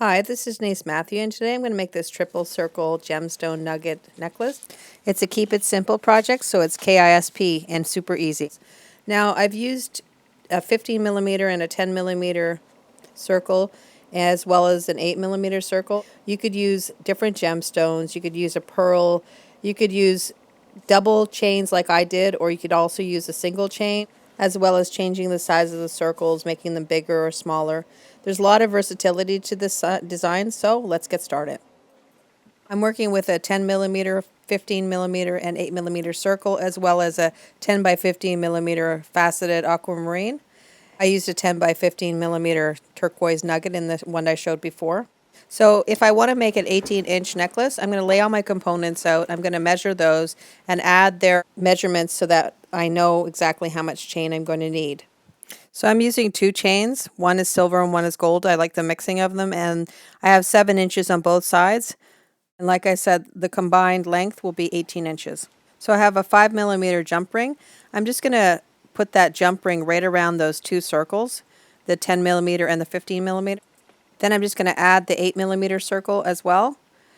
Hi, this is Denise Mathew, and today I'm going to make this Triple Circle Gemstone Nugget Necklace. It's a Keep It Simple project, so it's KISP and super easy. Now, I've used a 15 millimeter and a 10 millimeter circle, as well as an 8 millimeter circle. You could use different gemstones, you could use a pearl, you could use double chains like I did, or you could also use a single chain, as well as changing the size of the circles, making them bigger or smaller. There's a lot of versatility to this design, so let's get started. I'm working with a 10 millimeter, 15 millimeter, and 8 millimeter circle, as well as a 10 by 15 millimeter faceted aquamarine. I used a 10 by 15 millimeter turquoise nugget in the one I showed before. So if I want to make an 18-inch necklace, I'm going to lay all my components out. I'm going to measure those and add their measurements so that I know exactly how much chain I'm going to need. So I'm using two chains. One is silver and one is gold. I like the mixing of them, and I have 7 inches on both sides. And like I said, the combined length will be 18 inches. So I have a 5 millimeter jump ring. I'm just going to put that jump ring right around those two circles, the 10 millimeter and the 15 millimeter. Then I'm just going to add the 8 millimeter circle as well.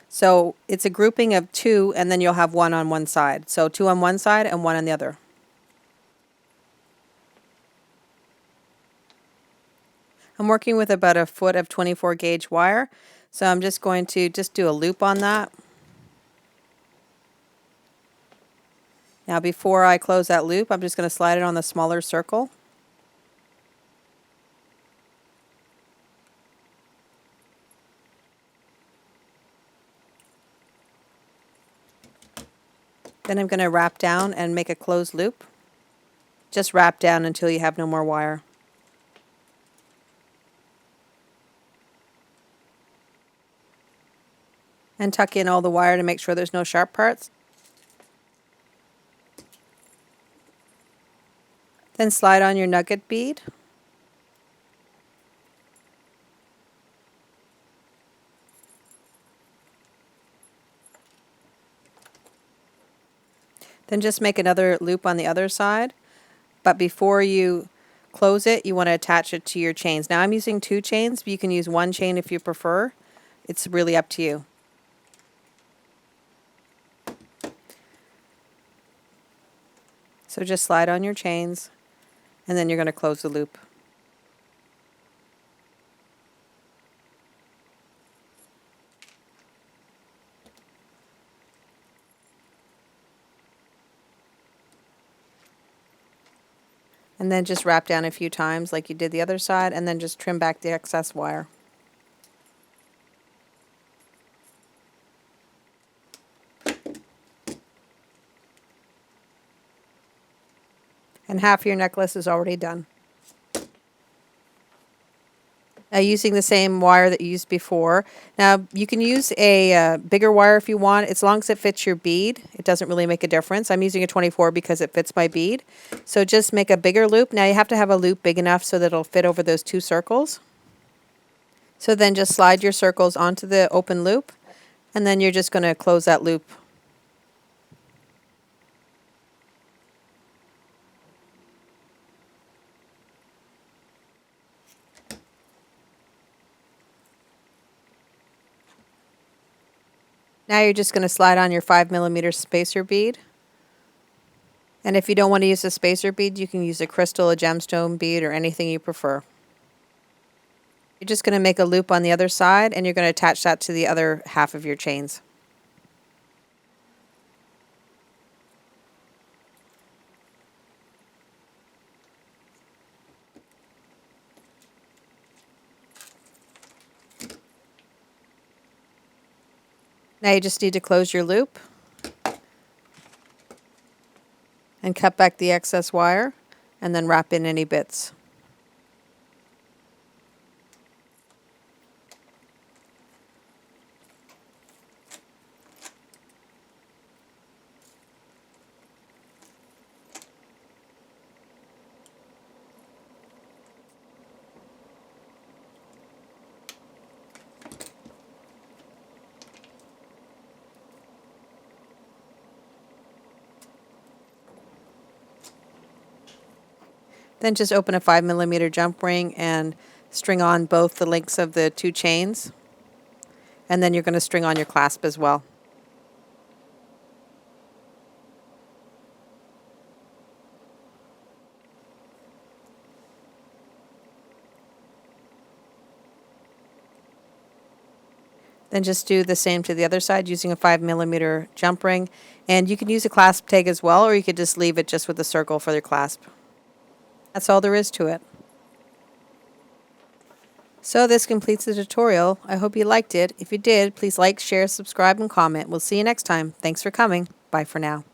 So it's a grouping of 2, and then you'll have 1 on one side. So 2 on one side and 1 on the other. I'm working with about a foot of 24 gauge wire. So I'm just going to do a loop on that. Now before I close that loop, I'm just going to slide it on the smaller circle. Then I'm going to wrap down and make a closed loop. Just wrap down until you have no more wire. And tuck in all the wire to make sure there's no sharp parts. Then slide on your nugget bead. Then just make another loop on the other side. But before you close it, you want to attach it to your chains. Now I'm using 2 chains, but you can use 1 chain if you prefer. It's really up to you. So just slide on your chains, and then you're going to close the loop. And then just wrap down a few times like you did the other side, and then just trim back the excess wire. And half your necklace is already done. Now using the same wire that you used before. Now you can use a bigger wire if you want, as long as it fits your bead. It doesn't really make a difference. I'm using a 24 because it fits my bead. So just make a bigger loop. Now you have to have a loop big enough so that it'll fit over those 2 circles. So then just slide your circles onto the open loop, and then you're just going to close that loop. Now you're just going to slide on your 5 millimeter spacer bead. And if you don't want to use a spacer bead, you can use a crystal, a gemstone bead, or anything you prefer. You're just going to make a loop on the other side, and you're going to attach that to the other half of your chains. Now you just need to close your loop and cut back the excess wire, and then wrap in any bits. Then just open a 5 millimeter jump ring and string on both the links of the 2 chains. and then you're going to string on your clasp as well. Then just do the same to the other side using a 5mm jump ring. And you can use a clasp tag as well, or you could just leave it just with a circle for your clasp. That's all there is to it. So this completes the tutorial. I hope you liked it. If you did, please like, share, subscribe, and comment. We'll see you next time. Thanks for coming. Bye for now.